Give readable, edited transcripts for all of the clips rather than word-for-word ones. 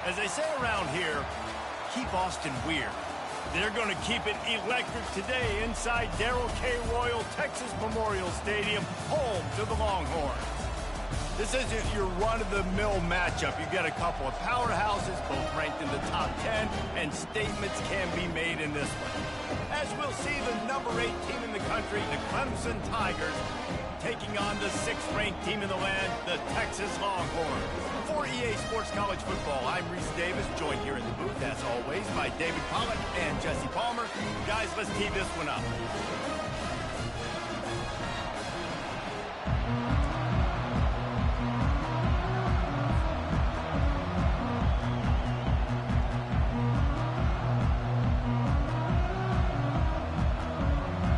As they say around here, keep Austin weird. They're going to keep it electric today inside Darrell K. Royal Texas Memorial Stadium, home to the Longhorns. This isn't your run-of-the-mill matchup. You've got a couple of powerhouses, both ranked in the top 10, and statements can be made in this one. As we'll see the number 8 team in the country, the Clemson Tigers, taking on the 6th-ranked team in the land, the Texas Longhorns. For EA Sports College Football, I'm Reese Davis, joined here in the booth, as always, by David Pollock and Jesse Palmer. Guys, let's tee this one up.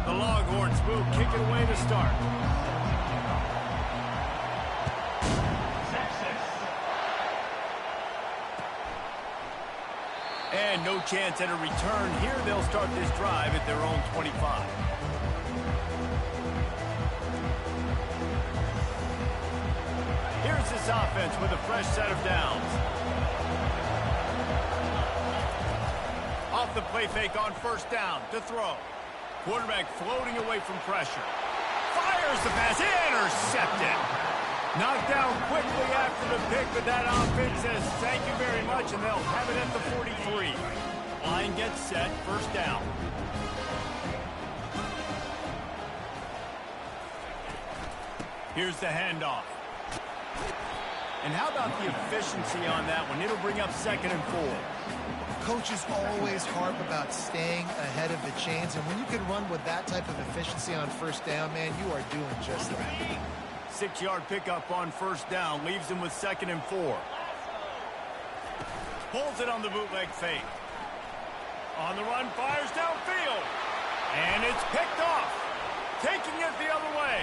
The Longhorns move, kick it away to start. And no chance at a return here. They'll start this drive at their own 25. Here's this offense with a fresh set of downs. Off the play fake on first down to throw. Quarterback floating away from pressure. Fires the pass. Intercepted. Knocked down quickly after the pick, but that offense says thank you very much, and they'll have it at the 43. Line gets set, first down. Here's the handoff. And how about the efficiency on that one? It'll bring up 2nd and 4. Coaches always harp about staying ahead of the chains, and when you can run with that type of efficiency on first down, man, you are doing just that. 6-yard pickup on first down, leaves him with 2nd and 4. Pulls it on the bootleg fake. On the run, fires downfield. And it's picked off. Taking it the other way.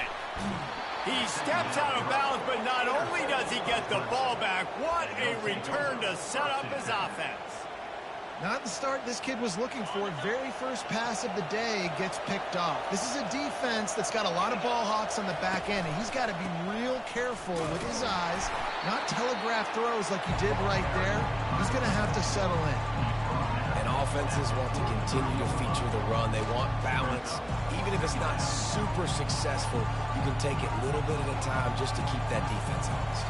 He steps out of bounds, but not only does he get the ball back, what a return to set up his offense. Not the start this kid was looking for. Very first pass of the day gets picked off. This is a defense that's got a lot of ball hawks on the back end, and he's got to be real careful with his eyes, not telegraph throws like he did right there. He's going to have to settle in. And offenses want to continue to feature the run. They want balance. Even if it's not super successful, you can take it little bit at a time just to keep that defense honest.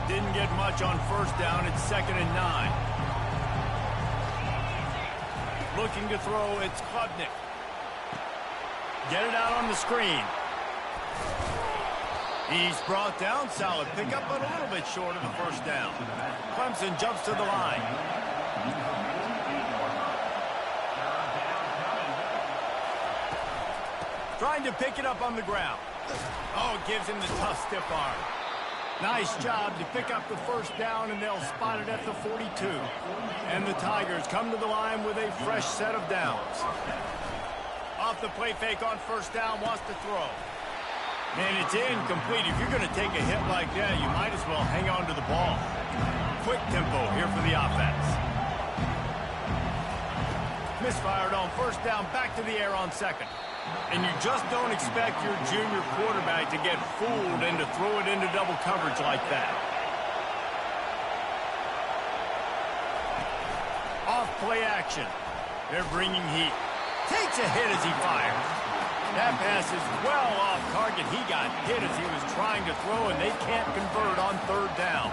Didn't get much on first down. It's 2nd and 9. Looking to throw, it's Klubnik. Get it out on the screen. He's brought down. Solid pickup, but a little bit short of the first down. Clemson jumps to the line. Trying to pick it up on the ground. Oh, it gives him the tough stiff arm. Nice job to pick up the first down, and they'll spot it at the 42. And the Tigers come to the line with a fresh set of downs. Off the play fake on first down, wants to throw. And it's incomplete. If you're going to take a hit like that, you might as well hang on to the ball. Quick tempo here for the offense. Misfired on first down, back to the air on 2nd. And you just don't expect your junior quarterback to get fooled and to throw it into double coverage like that. Off play action. They're bringing heat. Takes a hit as he fires. That pass is well off target. He got hit as he was trying to throw, and they can't convert on 3rd down.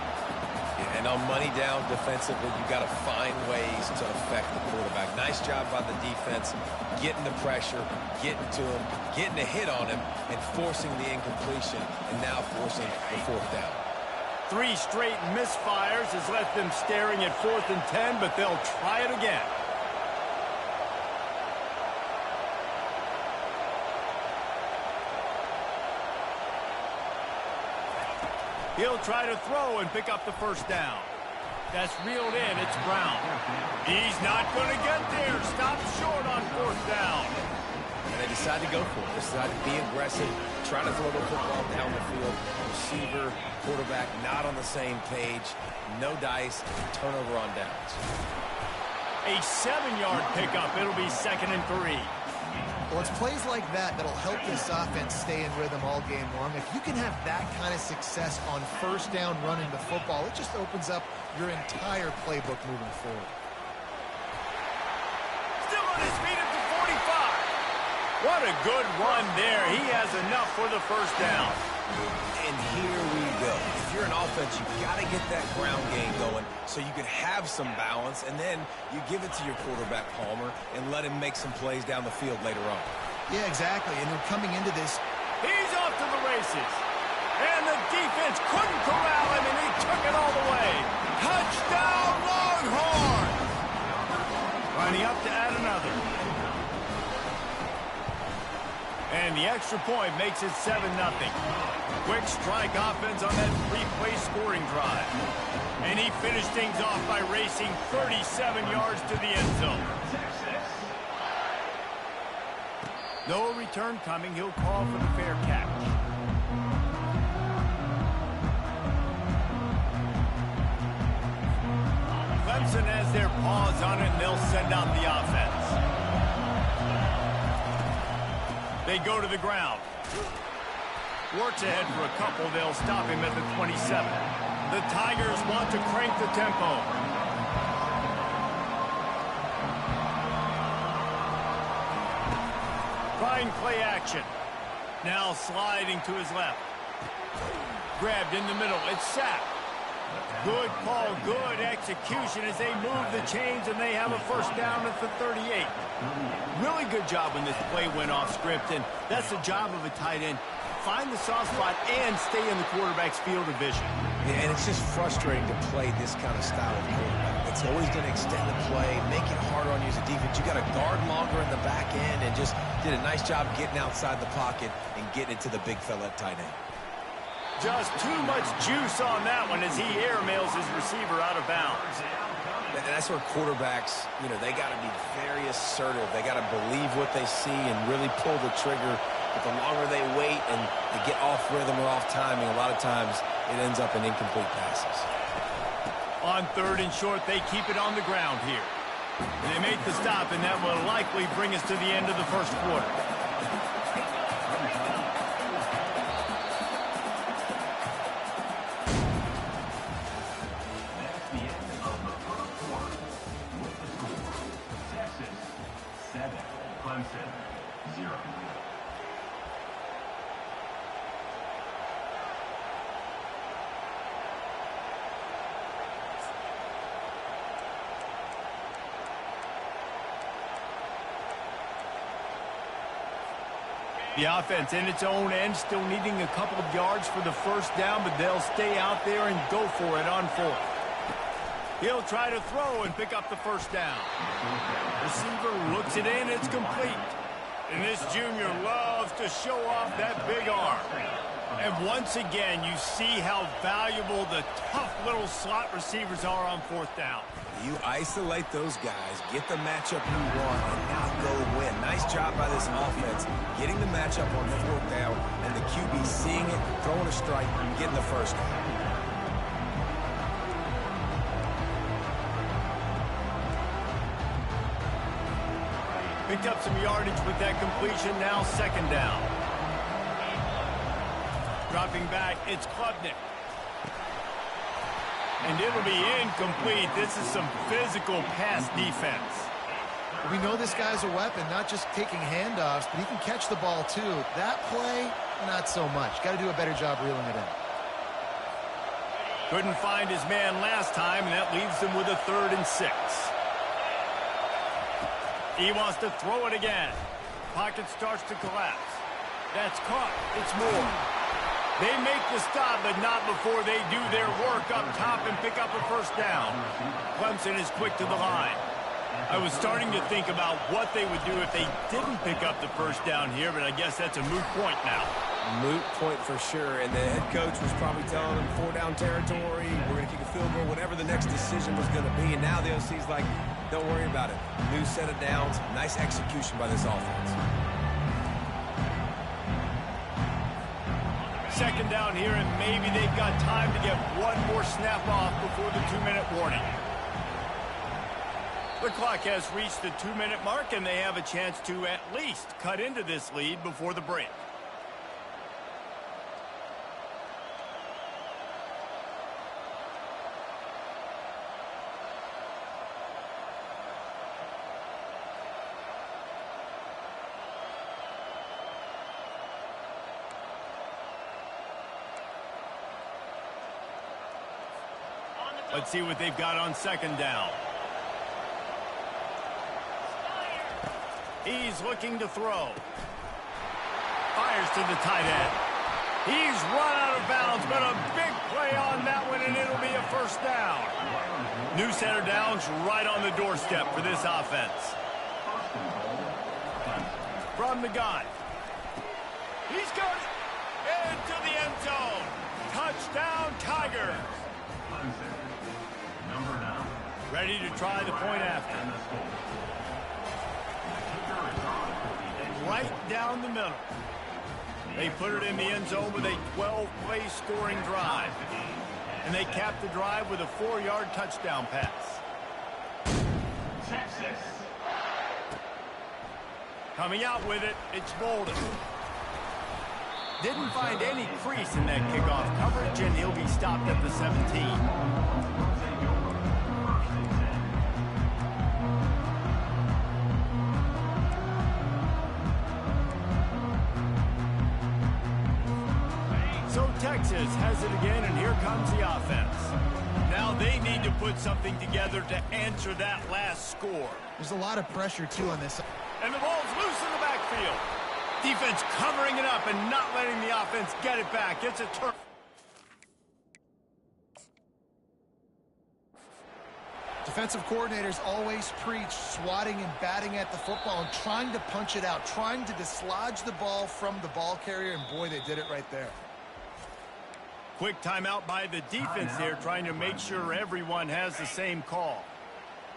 And on money down defensively, you got to find ways to affect the quarterback. Nice job by the defense, getting the pressure, getting to him, getting a hit on him, and forcing the incompletion, and now forcing the 4th down. 3 straight misfires has left them staring at 4th and 10, but they'll try it again. He'll try to throw and pick up the first down. That's reeled in. It's Brown. He's not going to get there. Stops short on 4th down. And they decide to go for it. They decide to be aggressive, try to throw the football down the field. Receiver, quarterback not on the same page. No dice. Turnover on downs. A 7-yard pickup. It'll be 2nd and 3. Well, it's plays like that that'll help this offense stay in rhythm all game long. If you can have that kind of success on first down running the football, it just opens up your entire playbook moving forward. Still on his feet at the 45. What a good run there. He has enough for the first down. And here we go. If you're an offense, you've got to get that ground game going so you can have some balance, and then you give it to your quarterback, Palmer, and let him make some plays down the field later on. Yeah, exactly. And then coming into this, He's off to the races. And the defense couldn't corral him, and he took it all the way. Touchdown, Longhorns! Lining up to add another. And the extra point makes it 7-0. Quick strike offense on that three-play scoring drive. And he finished things off by racing 37 yards to the end zone. No return coming. He'll call for the fair catch. Clemson has their paws on it, and they'll send out the offense. They go to the ground. Works ahead for a couple. They'll stop him at the 27. The Tigers want to crank the tempo. Trying play action. Now sliding to his left. Grabbed in the middle. It's sacked. Good call, good execution as they move the chains, and they have a first down at the 38. Really good job when this play went off script, and that's the job of a tight end. Find the soft spot and stay in the quarterback's field of vision. Yeah, and it's just frustrating to play this kind of style of quarterback. It's always going to extend the play, make it harder on you as a defense. You got to guard longer in the back end, and just did a nice job getting outside the pocket and getting it to the big fella at tight end. Just too much juice on that one as he airmails his receiver out of bounds. And that's where quarterbacks, they got to be very assertive. They got to believe what they see and really pull the trigger. But the longer they wait and they get off rhythm or off timing, a lot of times it ends up in incomplete passes. On third and short, they keep it on the ground here. They make the stop, and that will likely bring us to the end of the first quarter. The offense in its own end, still needing a couple of yards for the first down, but they'll stay out there and go for it on fourth. He'll try to throw and pick up the first down. Receiver looks it in, it's complete. And this junior loves to show off that big arm. And once again, you see how valuable the tough little slot receivers are on fourth down. You isolate those guys, get the matchup you want, and now go win. Nice job by this offense, getting the matchup on fourth down, and the QB seeing it, throwing a strike, and getting the first down. Picked up some yardage with that completion, now second down. Dropping back, it's Klubnik. And it'll be incomplete. This is some physical pass defense. We know this guy's a weapon, not just taking handoffs, but he can catch the ball too. That play, not so much. Got to do a better job reeling it in. Couldn't find his man last time, and that leaves him with a 3rd and 6. He wants to throw it again. Pocket starts to collapse. That's caught. It's Moore. They make the stop, but not before they do their work up top and pick up a first down. Clemson is quick to the line. I was starting to think about what they would do if they didn't pick up the first down here, but I guess that's a moot point now. Moot point for sure, and the head coach was probably telling them 4-down territory, we're going to kick a field goal, whatever the next decision was going to be, and now the OC's like, don't worry about it. New set of downs, nice execution by this offense. Second down here, and maybe they've got time to get one more snap off before the 2-minute warning. The clock has reached the 2-minute mark, and they have a chance to at least cut into this lead before the break. Let's see what they've got on second down. He's looking to throw. Fires to the tight end. He's run out of bounds, but a big play on that one, and it'll be a first down. New center down's right on the doorstep for this offense. From the gun. He's got it into the end zone. Touchdown, Tigers. Ready to try the point after. Right down the middle. They put it in the end zone with a 12-play scoring drive. And they cap the drive with a 4-yard touchdown pass. Texas. Coming out with it, it's Bolden. Didn't find any crease in that kickoff coverage, and he'll be stopped at the 17. So Texas has it again, and here comes the offense. Now they need to put something together to answer that last score. There's a lot of pressure, too, on this. And the ball's loose in the backfield. Defense covering it up and not letting the offense get it back. It's a turn. Defensive coordinators always preach swatting and batting at the football and trying to punch it out, trying to dislodge the ball from the ball carrier, and boy, they did it right there. Quick timeout by the defense there, trying to make sure everyone has the same call.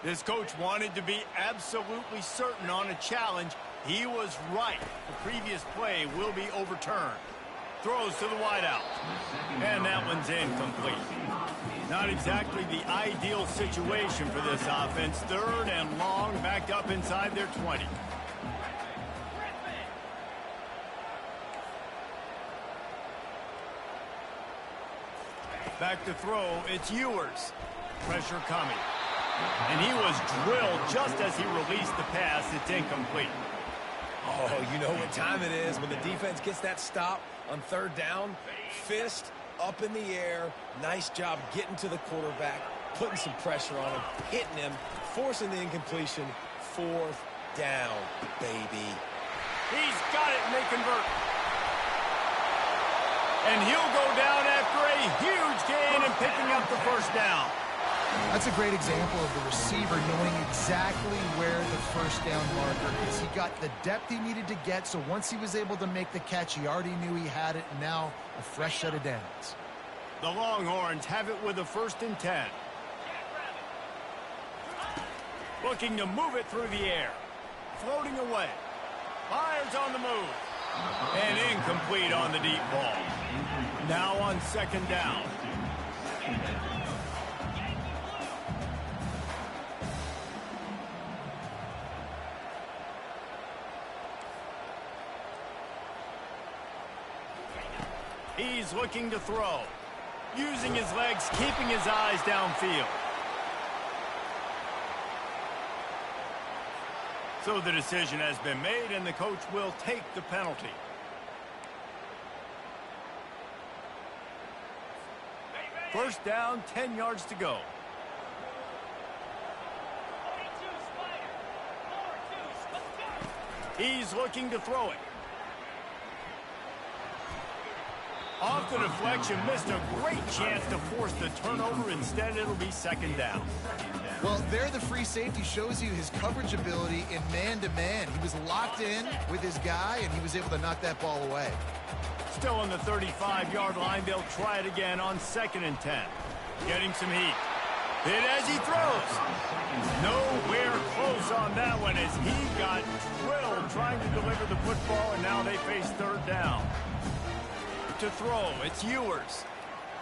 This coach wanted to be absolutely certain on a challenge. He was right. The previous play will be overturned. Throws to the wideout. And that one's incomplete. Not exactly the ideal situation for this offense. 3rd and long, backed up inside their 20. Back to throw, it's Ewers. Pressure coming. And he was drilled just as he released the pass. It's incomplete. Oh, you know what time it is when the defense gets that stop on 3rd down. Fist up in the air. Nice job getting to the quarterback, putting some pressure on him, hitting him, forcing the incompletion. 4th down, baby. He's got it, and they convert. And he'll go down after a huge gain and picking up the first down. That's a great example of the receiver knowing exactly where the first down marker is. He got the depth he needed to get, so once he was able to make the catch, he already knew he had it, and now a fresh set of downs. The Longhorns have it with a 1st and 10. Looking to move it through the air. Floating away. Fires on the move. And incomplete on the deep ball. Now on 2nd down. He's looking to throw. Using his legs, keeping his eyes downfield. So the decision has been made, and the coach will take the penalty. First down, 10 yards to go. He's looking to throw it. Off the deflection, missed a great chance to force the turnover. Instead, it'll be 2nd down. Well, there the free safety shows you his coverage ability in man-to-man. He was locked in with his guy, and he was able to knock that ball away. Still on the 35-yard line. They'll try it again on 2nd and 10. Getting some heat. Hit as he throws. Nowhere close on that one as he got drilled trying to deliver the football, and now they face 3rd down. To throw, it's Ewers.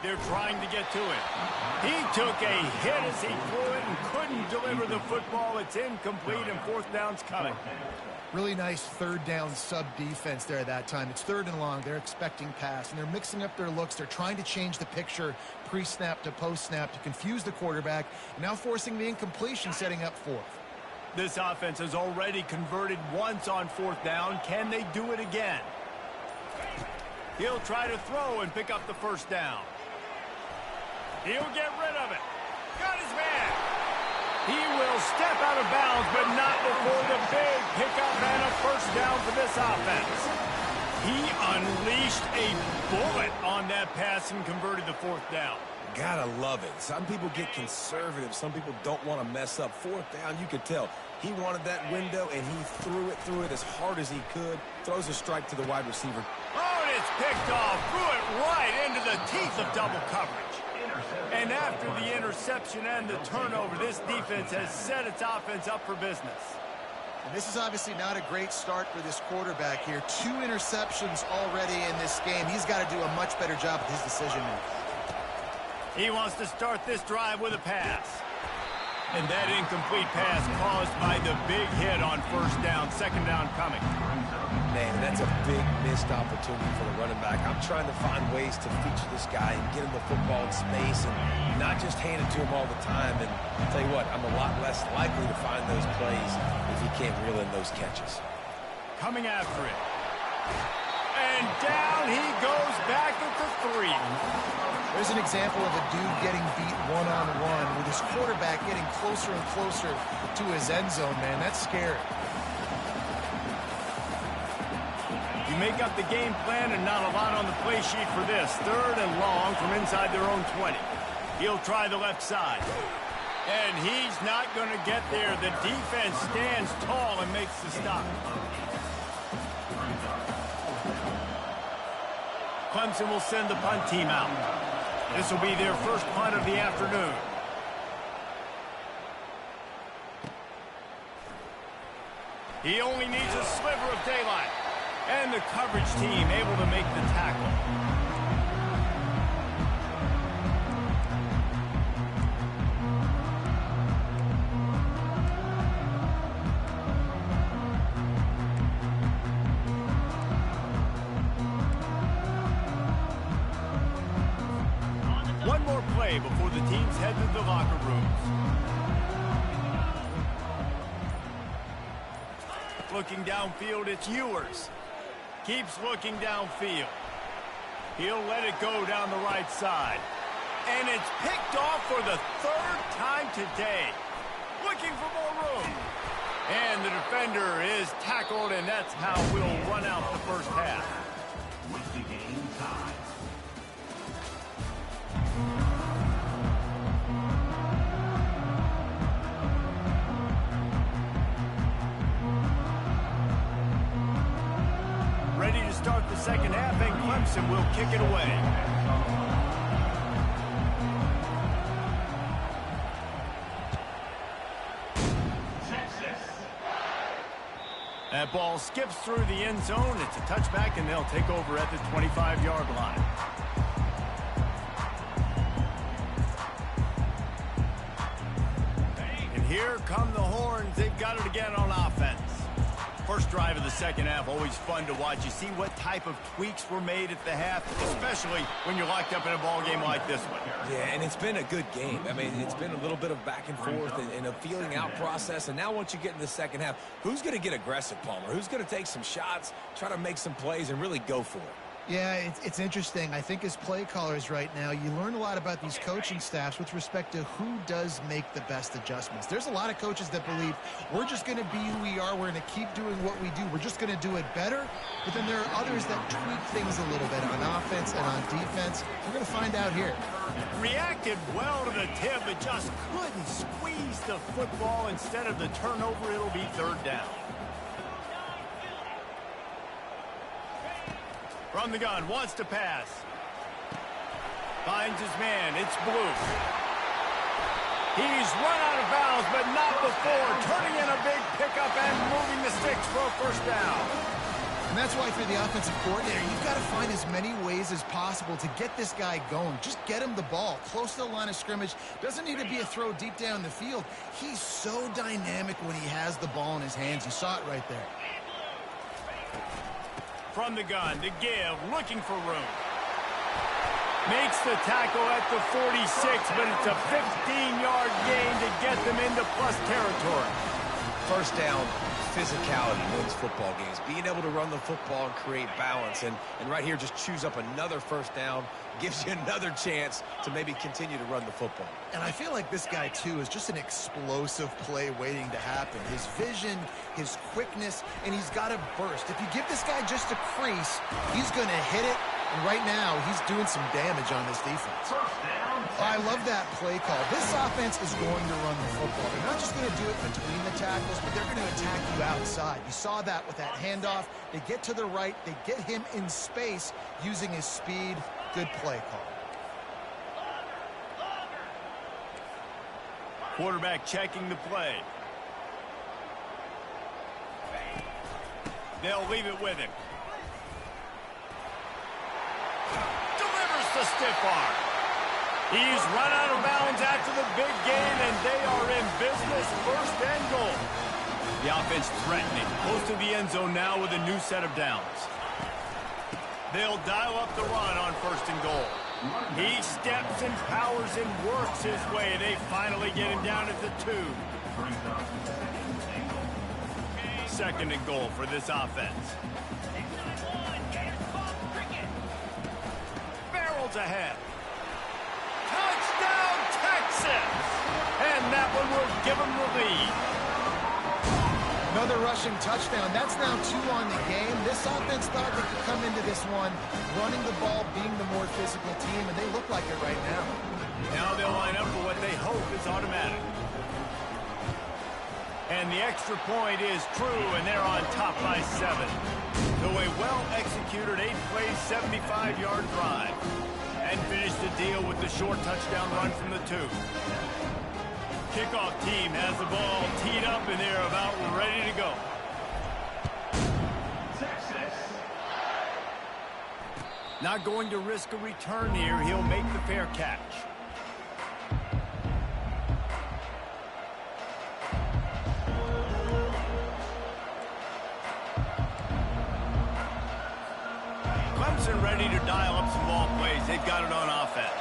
They're trying to get to it. He took a hit as he threw it and couldn't deliver the football. It's incomplete, and fourth down's coming. Really nice third down sub defense there that time. It's third and long. They're expecting pass, and they're mixing up their looks. They're trying to change the picture pre-snap to post-snap to confuse the quarterback, and now forcing the incompletion, setting up fourth. This offense has already converted once on fourth down. Can they do it again? He'll try to throw and pick up the first down. He'll get rid of it. Got his man. He will step out of bounds, but not before the big pickup and a first down for this offense. He unleashed a bullet on that pass and converted the fourth down. Gotta love it. Some people get conservative. Some people don't want to mess up. Fourth down, you could tell. He wanted that window, and he threw it as hard as he could. Throws a strike to the wide receiver. Oh, and it's picked off. Threw it right into the teeth of double coverage. And after the interception and the turnover, this defense has set its offense up for business. And this is obviously not a great start for this quarterback here. 2 interceptions already in this game. He's got to do a much better job with his decision-making. He wants to start this drive with a pass. And that incomplete pass caused by the big hit on first down. Second down coming. Man, that's a big missed opportunity for the running back. I'm trying to find ways to feature this guy and get him the football in space and not just hand it to him all the time. And I'll tell you what, I'm a lot less likely to find those plays if he can't reel in those catches. Coming after it. And down he goes back at the 3. There's an example of a dude getting beat one-on-one with his quarterback getting closer and closer to his end zone, man. That's scary. You make up the game plan and not a lot on the play sheet for this. Third and long from inside their own 20. He'll try the left side. And he's not going to get there. The defense stands tall and makes the stop. Clemson will send the punt team out. This will be their first punt of the afternoon. He only needs a sliver of daylight. And the coverage team able to make the tackle. One more play before the teams head to the locker rooms. Looking downfield, it's Ewers. Keeps looking downfield. He'll let it go down the right side. And it's picked off for the 3rd time today. Looking for more room. And the defender is tackled, and that's how we'll run out the first half. With the game tied. Ready to start the second half, and Clemson will kick it away. That ball skips through the end zone. It's a touchback, and they'll take over at the 25-yard line. And here come the horns. They've got it again on offense. First drive of the second half, always fun to watch. You see what type of tweaks were made at the half, especially when you're locked up in a ball game like this one. Yeah, and it's been a good game. I mean, it's been a little bit of back and forth and a feeling out process. And now once you get in the second half, who's going to get aggressive, Palmer? Who's going to take some shots, try to make some plays, and really go for it? Yeah, it's interesting. I think as play callers right now, you learn a lot about these coaching staffs with respect to who does make the best adjustments. There's a lot of coaches that believe we're just going to be who we are. We're going to keep doing what we do. We're just going to do it better. But then there are others that tweak things a little bit on offense and on defense. We're going to find out here. Reacted well to the tip, but just couldn't squeeze the football. Instead of the turnover, it'll be third down. From the gun, wants to pass. Finds his man, it's Blue. He's run out of bounds, but not before. Turning in a big pickup and moving the sticks for a first down. And that's why, if you're the offensive coordinator, you've got to find as many ways as possible to get this guy going. Just get him the ball close to the line of scrimmage. Doesn't need to be a throw deep down the field. He's so dynamic when he has the ball in his hands. You saw it right there. From the gun to give, looking for room. Makes the tackle at the 46, but it's a 15-yard gain to get them into plus territory. First down, physicality wins football games. Being able to run the football and create balance. And right here, just choose up another first down, gives you another chance to maybe continue to run the football. And I feel like this guy, too, is just an explosive play waiting to happen. His vision, his quickness, and he's got a burst. If you give this guy just a crease, he's going to hit it. And right now, he's doing some damage on this defense. I love that play call. This offense is going to run the football. They're not just going to do it between the tackles, but they're going to attack you outside. You saw that with that handoff. They get to the right. They get him in space using his speed. Good play call. Quarterback checking the play. They'll leave it with him. Delivers the stiff arm. He's run out of bounds after the big gain, and they are in business, first and goal. The offense threatening, close to the end zone now with a new set of downs. They'll dial up the run on first and goal. He steps and powers and works his way. They finally get him down at the 2. Second and goal for this offense. Barrels ahead. Touchdown, Texas! And that one will give them the lead. Another rushing touchdown. That's now 2 on the game. This offense thought they could come into this one running the ball, being the more physical team, and they look like it right now. Now they'll line up for what they hope is automatic. And the extra point is true, and they're on top by 7. So a well-executed 8-play, 75-yard drive. And finish the deal with the short touchdown run from the 2. Kickoff team has the ball teed up, and they're about ready to go. Texas. Not going to risk a return here. He'll make the fair catch. Clemson ready to dial up some ball plays. They've got it on offense.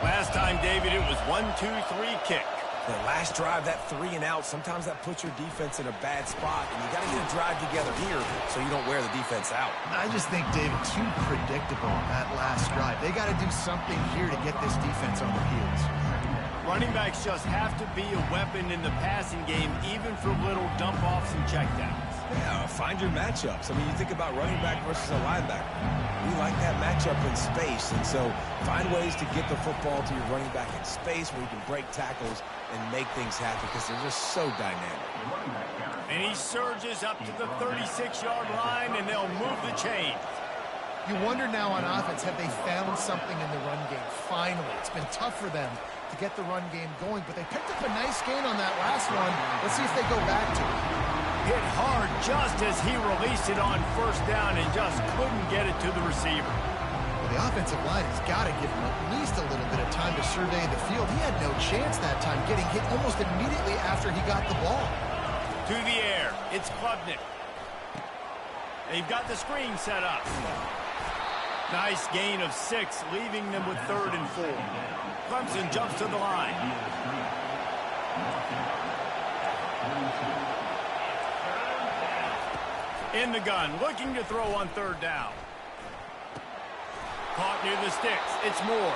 Last time, David, it was 1-2-3 kick. The last drive, that 3 and out, sometimes that puts your defense in a bad spot, and you got to get a drive together here so you don't wear the defense out. I just think, David, too predictable that last drive. They got to do something here to get this defense on their heels. Running backs just have to be a weapon in the passing game, even for little dump-offs and checkdowns. Yeah, find your matchups. I mean, you think about running back versus a linebacker. We like that matchup in space, and so find ways to get the football to your running back in space where you can break tackles and make things happen because they're just so dynamic. And he surges up to the 36-yard line, and they'll move the chain. You wonder now on offense, have they found something in the run game? Finally, it's been tough for them to get the run game going, but they picked up a nice gain on that last one. Let's see if they go back to it. Hit hard just as he released it on first down and just couldn't get it to the receiver. Well, the offensive line has got to give him at least a little bit of time to survey the field. He had no chance that time, getting hit almost immediately after he got the ball. To the air, it's Klubnik. They've got the screen set up. Nice gain of 6, leaving them with 3rd and 4. Clemson jumps to the line. In the gun, looking to throw on 3rd down. Caught near the sticks. It's Moore.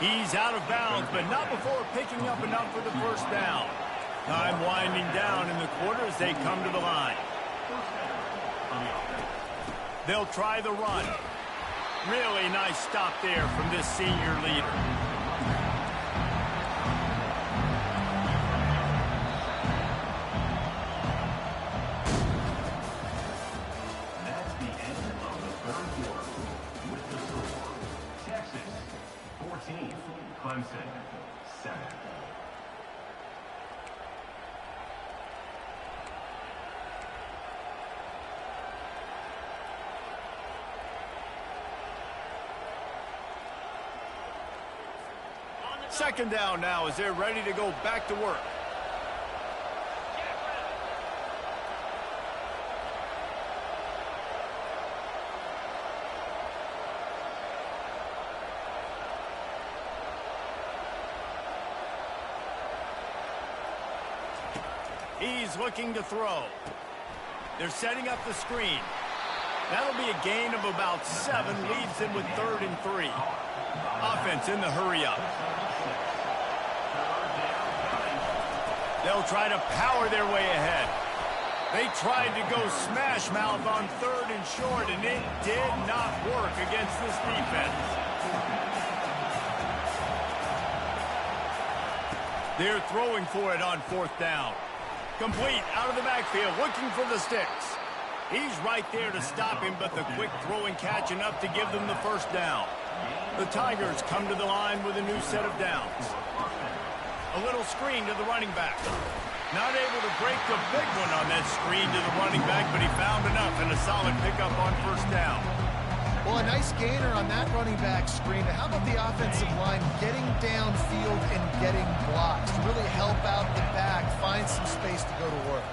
He's out of bounds, but not before picking up enough for the first down. Time winding down in the quarter as they come to the line. They'll try the run. Really nice stop there from this senior leader. That's the end of the 3rd quarter with the score. Texas 14, Clemson 7. Second down now as they're ready to go back to work. He's looking to throw. They're setting up the screen. That'll be a gain of about 7, leaves them with 3rd and 3. Offense in the hurry up. They'll try to power their way ahead. They tried to go smash mouth on 3rd and short, and it did not work against this defense. They're throwing for it on 4th down. Complete out of the backfield, looking for the sticks. He's right there to stop him, but the quick throw and catch enough to give them the first down. The Tigers come to the line with a new set of downs. A little screen to the running back. Not able to break the big one on that screen to the running back, but he found enough and a solid pickup on first down. Well, a nice gainer on that running back screen. How about the offensive line getting downfield and getting blocks to really help out the back, find some space to go to work?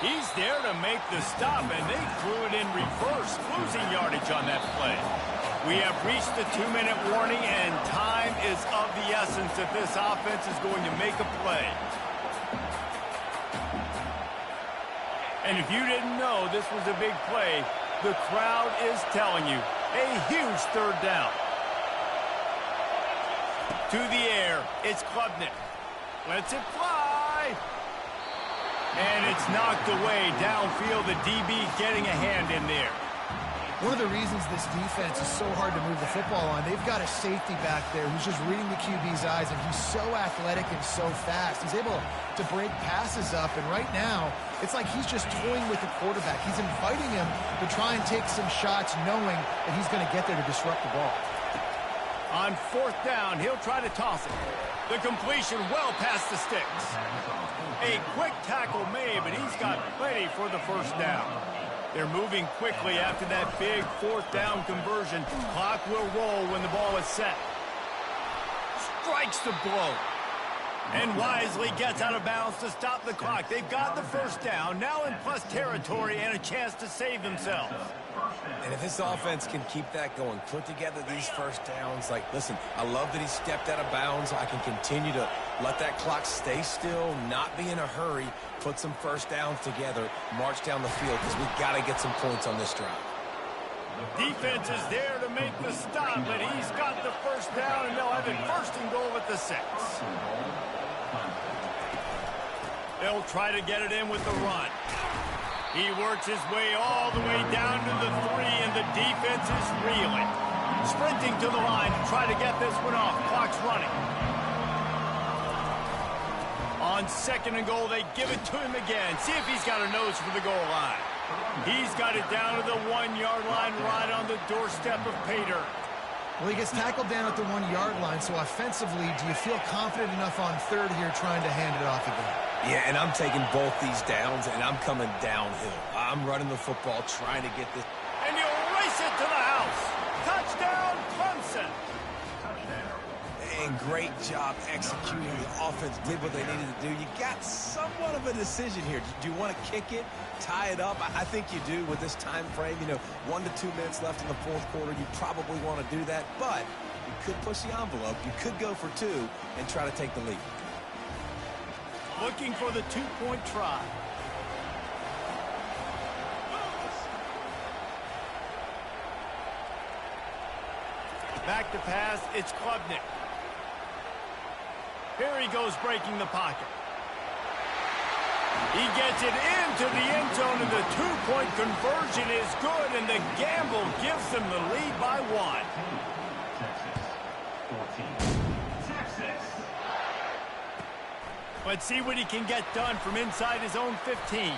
He's there to make the stop, and they threw it in reverse, losing yardage on that play. We have reached the 2-minute warning, and time is of the essence if this offense is going to make a play. And if you didn't know this was a big play, the crowd is telling you. A huge 3rd down. To the air, it's Klubnik. Lets it fly. And it's knocked away downfield. The DB getting a hand in there. One of the reasons this defense is so hard to move the football on, they've got a safety back there who's just reading the QB's eyes, and he's so athletic and so fast. He's able to break passes up, and right now, it's like he's just toying with the quarterback. He's inviting him to try and take some shots, knowing that he's going to get there to disrupt the ball. On 4th down, he'll try to toss it. The completion well past the sticks. A quick tackle made, but he's got plenty for the first down. They're moving quickly after that big 4th down conversion. Clock will roll when the ball is set. Strikes the blow. And wisely gets out of bounds to stop the clock. They've got the first down, now in plus territory and a chance to save themselves. And if this offense can keep that going, put together these first downs, like, listen, I love that he stepped out of bounds. I can continue to let that clock stay still, not be in a hurry, put some first downs together, march down the field, because we've got to get some points on this drive. Defense is there to make the stop, but he's got the first down, and they'll have it 1st and goal at the 6. They'll try to get it in with the run. He works his way all the way down to the 3, and the defense is reeling. Sprinting to the line to try to get this one off. Clock's running. On 2nd and goal, they give it to him again. See if he's got a nose for the goal line. He's got it down to the 1-yard line, right on the doorstep of Pater. Well, he gets tackled down at the 1-yard line, so offensively, do you feel confident enough on 3rd here trying to hand it off again? Yeah, and I'm taking both these downs, and I'm coming downhill. I'm running the football, trying to get this. And you'll race it to the house. Touchdown, Clemson. And great job executing. The offense did what they needed to do. You got somewhat of a decision here. Do you want to kick it, tie it up? I think you do with this time frame. 1 to 2 minutes left in the 4th quarter. You probably want to do that, but you could push the envelope. You could go for 2 and try to take the lead. Looking for the 2-point try. Back to pass, it's Klubnik. Here he goes breaking the pocket. He gets it into the end zone, and the 2-point conversion is good, and the gamble gives them the lead by 1. Let's see what he can get done from inside his own 15.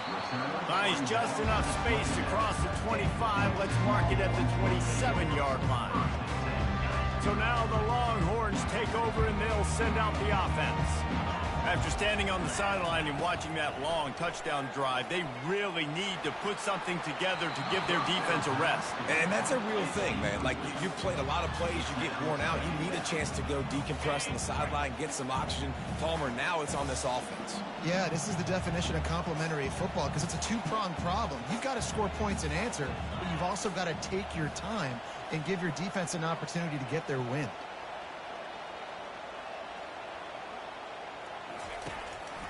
Finds just enough space to cross the 25. Let's mark it at the 27-yard line. So now the Longhorns take over, and they'll they'll send out the offense. After standing on the sideline and watching that long touchdown drive, they really need to put something together to give their defense a rest. And that's a real thing, man. Like, you've played a lot of plays, you get worn out, you need a chance to go decompress on the sideline, get some oxygen. Palmer, now it's on this offense. Yeah, this is the definition of complementary football because it's a two-pronged problem. You've got to score points and answer, but you've also got to take your time and give your defense an opportunity to get their win.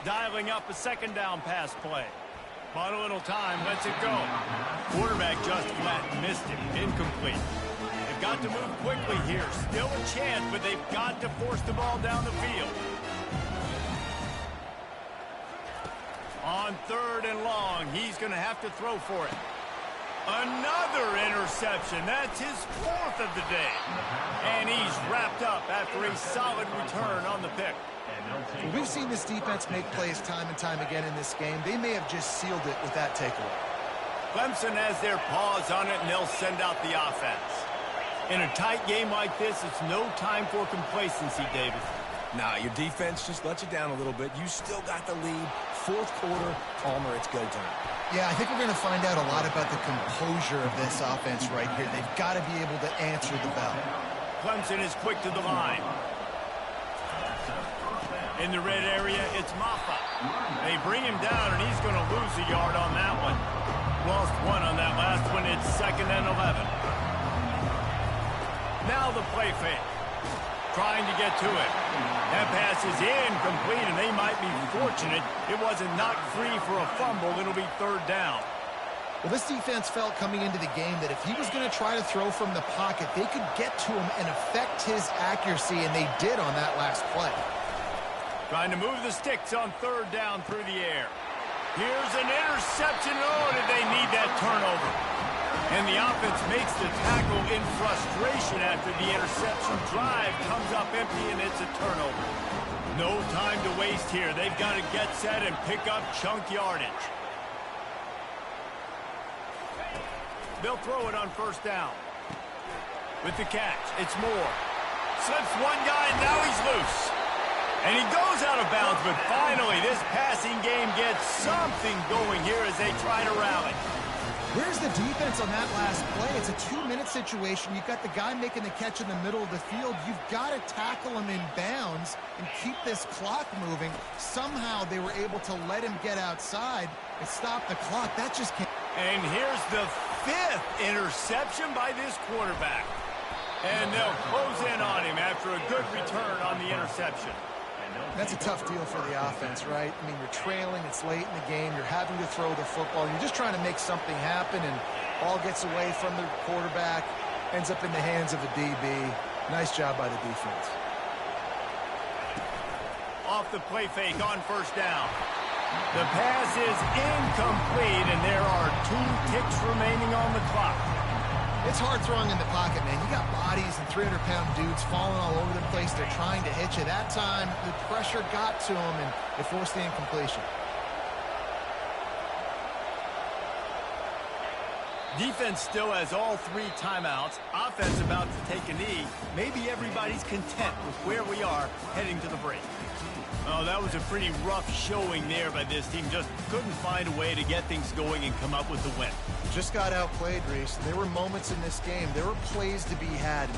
Dialing up a second down pass play. But a little time, lets it go. Quarterback just flat missed it. Incomplete. They've got to move quickly here. Still a chance, but they've got to force the ball down the field. On 3rd and long, he's going to have to throw for it. Another interception. That's his 4th of the day. And he's wrapped up after a solid return on the pick. Well, we've seen this defense make plays time and time again in this game. They may have just sealed it with that takeaway. Clemson has their paws on it, and they'll send out the offense. In a tight game like this, it's no time for complacency, David. Nah, your defense just let you down a little bit. You still got the lead. 4th quarter, Palmer, it's go time. Yeah, I think we're going to find out a lot about the composure of this offense right here. They've got to be able to answer the bell. Clemson is quick to the line. In the red area, it's Maffa. They bring him down, and he's going to lose a yard on that one. Lost 1 on that last one. It's 2nd and 11. Now the play fake. Trying to get to it. That pass is incomplete, and they might be fortunate it wasn't knocked free for a fumble. It'll be 3rd down. Well, this defense felt coming into the game that if he was going to try to throw from the pocket, they could get to him and affect his accuracy, and they did on that last play. Trying to move the sticks on 3rd down through the air. Here's an interception. Oh, did they need that turnover? And the offense makes the tackle in frustration after the interception. Drive comes up empty, and it's a turnover. No time to waste here. They've got to get set and pick up chunk yardage. They'll throw it on 1st down. With the catch, it's Moore. Slips one guy, and now he's loose. And he goes out of bounds, but finally this passing game gets something going here as they try to rally. Where's the defense on that last play? It's a 2-minute situation. You've got the guy making the catch in the middle of the field. You've got to tackle him in bounds and keep this clock moving. Somehow they were able to let him get outside and stop the clock. That just can't. And here's the 5th interception by this quarterback. And they'll close in on him after a good return on the interception. That's a tough deal for the offense, right? I mean, you're trailing, it's late in the game, you're having to throw the football, you're just trying to make something happen, and ball gets away from the quarterback, ends up in the hands of a DB. Nice job by the defense. Off the play fake on 1st down. The pass is incomplete, and there are 2 ticks remaining on the clock. It's hard throwing in the pocket, man. You got bodies and 300-pound dudes falling all over the place. They're trying to hit you. That time, the pressure got to them, and it forced the incompletion. Defense still has all 3 timeouts. Offense about to take a knee. Maybe everybody's content with where we are heading to the break. Oh, that was a pretty rough showing there by this team. Just couldn't find a way to get things going and come up with the win. Just got outplayed, Reese. There were moments in this game. There were plays to be had.